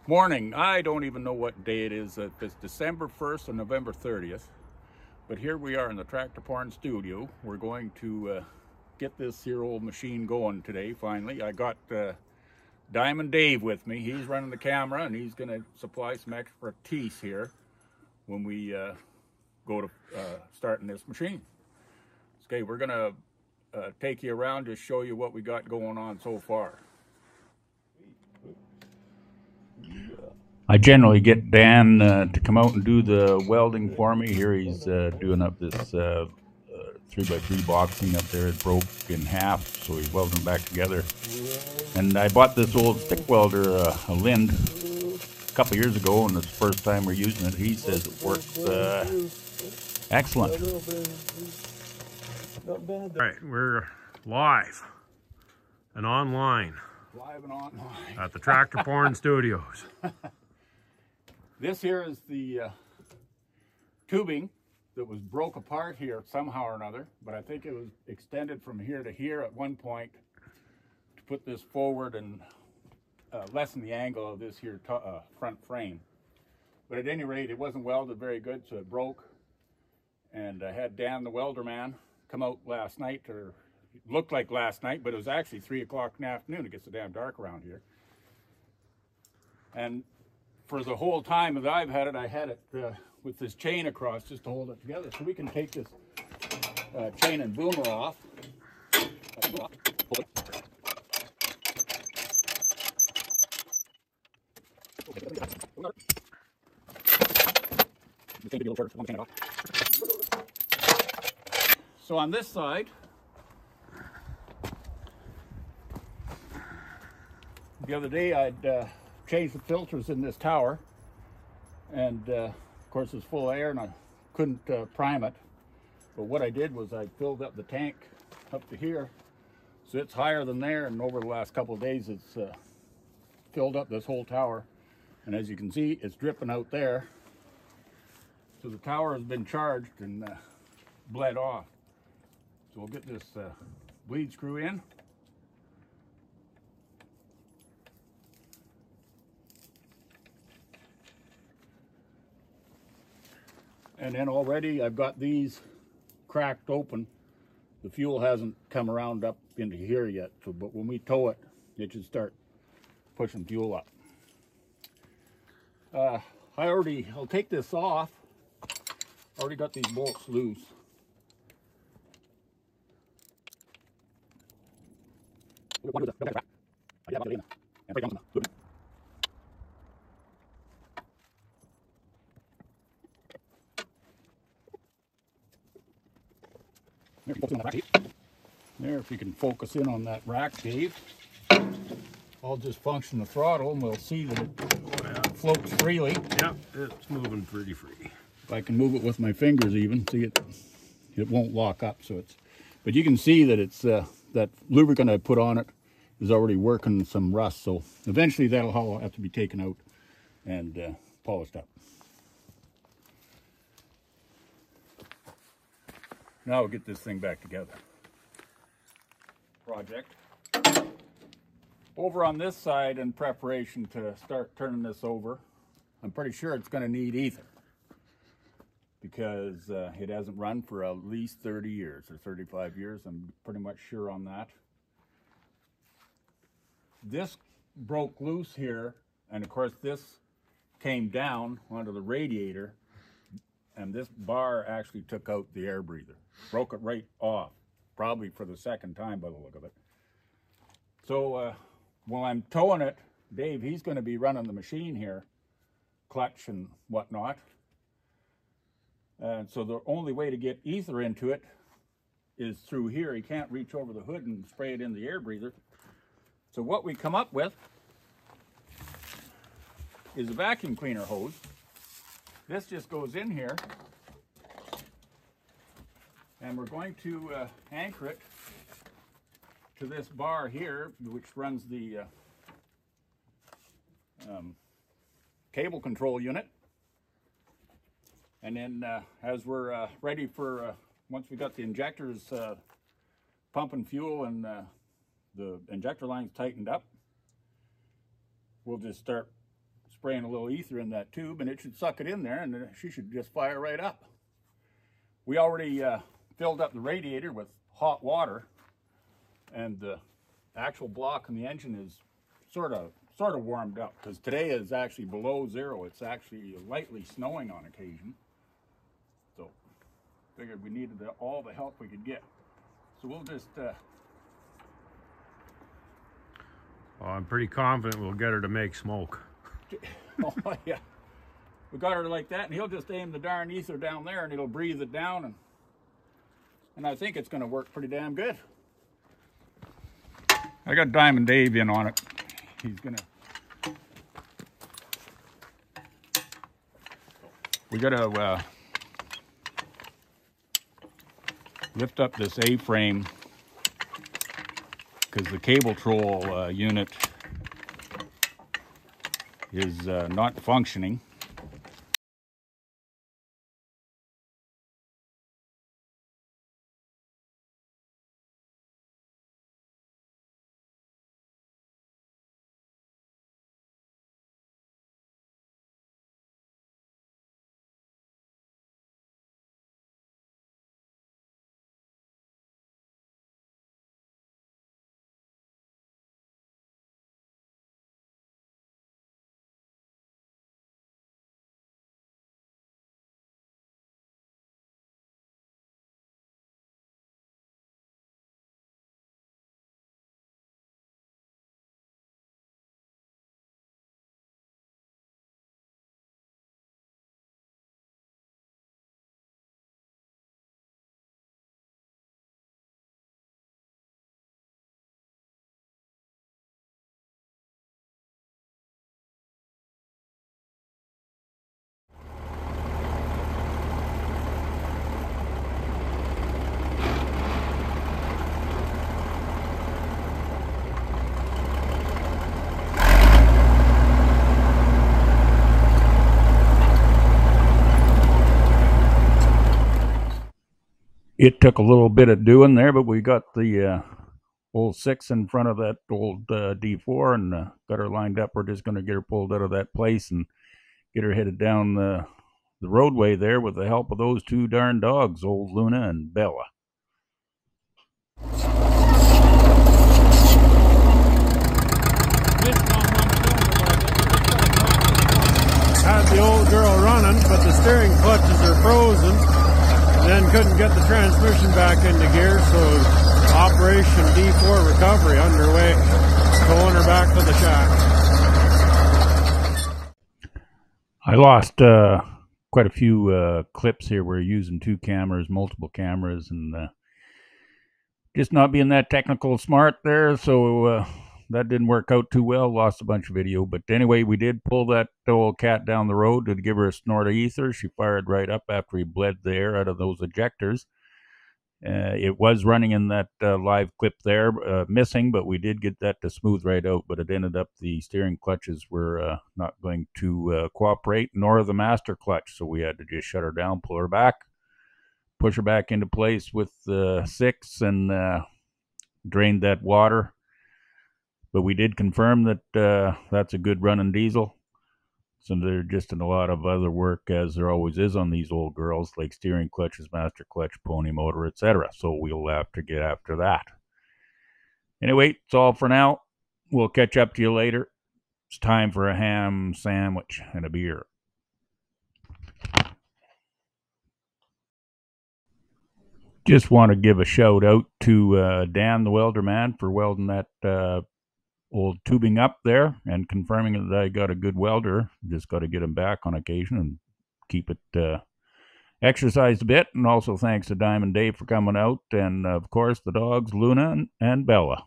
Morning. I don't even know what day it is. If it's December 1st or November 30th. But here we are in the Tractor Porn studio. We're going to get this here old machine going today, finally. I got Diamond Dave with me. He's running the camera, and he's going to supply some expertise here when we go to starting this machine. Okay, we're going to take you around, just show you what we got going on so far. I generally get Dan to come out and do the welding for me. Here he's doing up this 3x3 boxing up there. It broke in half, so he's welding it back together. And I bought this old stick welder, a Lind, a couple years ago, and it's the first time we're using it. He says it works excellent. All right, we're live and online. Live and online. At the Tractor Porn Studios. This here is the tubing that was broke apart here somehow or another, but I think it was extended from here to here at one point to put this forward and lessen the angle of this here front frame. But at any rate, it wasn't welded very good, so it broke. And I had Dan, the welder man, come out last night, or it looked like last night, but it was actually 3 o'clock in the afternoon. It gets so damn dark around here. And for the whole time that I've had it, I had it with this chain across just to hold it together. So we can take this chain and boomer off. So on this side, the other day I'd changed the filters in this tower, and of course it's full of air and I couldn't prime it. But what I did was I filled up the tank up to here, so it's higher than there, and over the last couple of days it's filled up this whole tower. And as you can see, it's dripping out there. So the tower has been charged and bled off. So we'll get this bleed screw in. And then already I've got these cracked open. The fuel hasn't come around up into here yet, so, but when we tow it, it should start pushing fuel up. I'll take this off. I already got these bolts loose. There, if you can focus in on that rack, Dave. I'll just function the throttle and we'll see that it floats freely. Yeah, it's moving pretty free. If I can move it with my fingers even, see it won't lock up. So it's, but you can see that it's that lubricant I put on it is already working some rust. So eventually that'll all have to be taken out and polished up. Now we'll get this thing back together. Project. Over on this side, in preparation to start turning this over, I'm pretty sure it's going to need ether because it hasn't run for at least 30 years or 35 years. I'm pretty much sure on that. This broke loose here, and of course this came down onto the radiator, and this bar actually took out the air breather. Broke it right off, probably for the second time by the look of it. So while I'm towing it, Dave, he's going to be running the machine here, clutch and whatnot. And so the only way to get ether into it is through here. He can't reach over the hood and spray it in the air breather. So what we come up with is a vacuum cleaner hose. This just goes in here, and we're going to anchor it to this bar here, which runs the cable control unit. And then as we're ready for, once we got the injectors pumping fuel and the injector line's tightened up, we'll just start spraying a little ether in that tube, and it should suck it in there, and then she should just fire right up. We already filled up the radiator with hot water, and the actual block in the engine is sort of warmed up, because today is actually below zero. It's actually lightly snowing on occasion. So figured we needed all the help we could get. So we'll just Well, I'm pretty confident we'll get her to make smoke. oh yeah, we got her like that, and he'll just aim the darn ether down there, and it'll breathe it down, and I think it's going to work pretty damn good. I got Diamond Dave in on it. He's gonna. We gotta lift up this A-frame because the cable troll unit is not functioning. It took a little bit of doing there, but we got the old 6 in front of that old D4 and got her lined up. We're just going to get her pulled out of that place and get her headed down the roadway there with the help of those two darn dogs, old Luna and Bella. Had the old girl running, but the steering clutches are frozen. Then couldn't get the transmission back into gear, so Operation D4 recovery underway, towing her back to the shack. I lost quite a few clips here. We're using 2 cameras, multiple cameras, and just not being that technical smart there, so that didn't work out too well. Lost a bunch of video, but anyway, we did pull that old cat down the road to give her a snort of ether. She fired right up after he bled the air out of those ejectors. It was running in that live clip there, missing, but we did get that to smooth right out. But it ended up the steering clutches were not going to cooperate, nor the master clutch, so we had to just shut her down, pull her back, push her back into place with the 6, and drained that water. But we did confirm that that's a good running diesel. So there's just a lot of other work, as there always is on these old girls, like steering clutches, master clutch, pony motor, etc. So we'll have to get after that. Anyway, it's all for now. We'll catch up to you later. It's time for a ham sandwich and a beer. Just want to give a shout out to Dan the welder man for welding that old tubing up there and confirming that I got a good welder. Just got to get him back on occasion and keep it exercised a bit. And also thanks to Diamond Dave for coming out, and of course the dogs Luna and Bella.